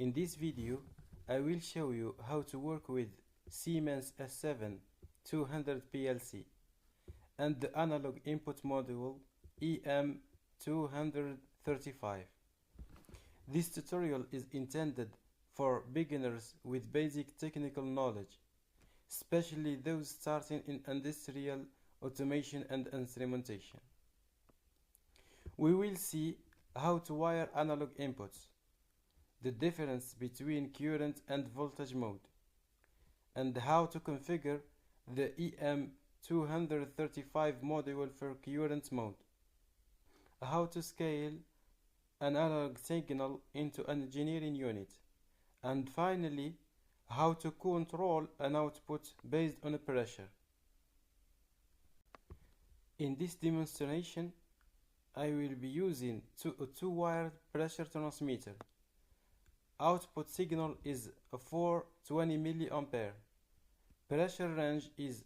In this video, I will show you how to work with Siemens S7-200 PLC and the analog input module EM235. This tutorial is intended for beginners with basic technical knowledge, especially those starting in industrial automation and instrumentation. We will see how to wire analog inputs, the difference between current and voltage mode, and how to configure the EM235 module for current mode, how to scale an analog signal into an engineering unit, and finally, how to control an output based on a pressure. In this demonstration, I will be using a two-wired pressure transmitter. Output signal is 420 mA. Pressure range is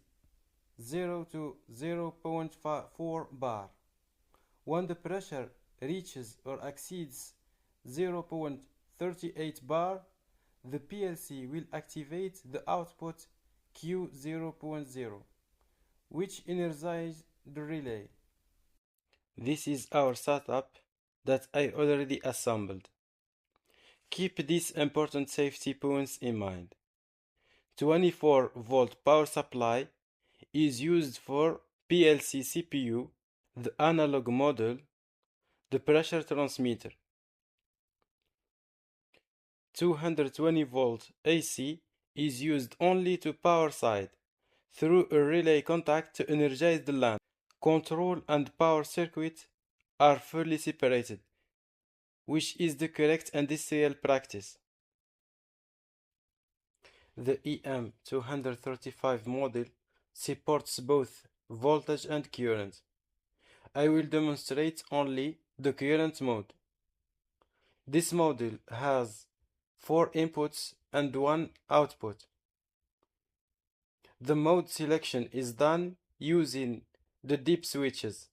0 to 0.4 bar. When the pressure reaches or exceeds 0.38 bar, the PLC will activate the output Q0.0, which energizes the relay. This is our setup that I already assembled. Keep these important safety points in mind. 24-volt power supply is used for PLC CPU, the analog module, the pressure transmitter. 220-volt AC is used only to power side through a relay contact to energize the lamp. Control and power circuit are fully separated, which is the correct industrial practice. The EM235 model supports both voltage and current. I will demonstrate only the current mode. This model has 4 inputs and 1 output. The mode selection is done using the dip switches.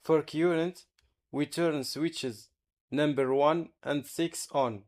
For current, we turn switches number 1 and 6 on.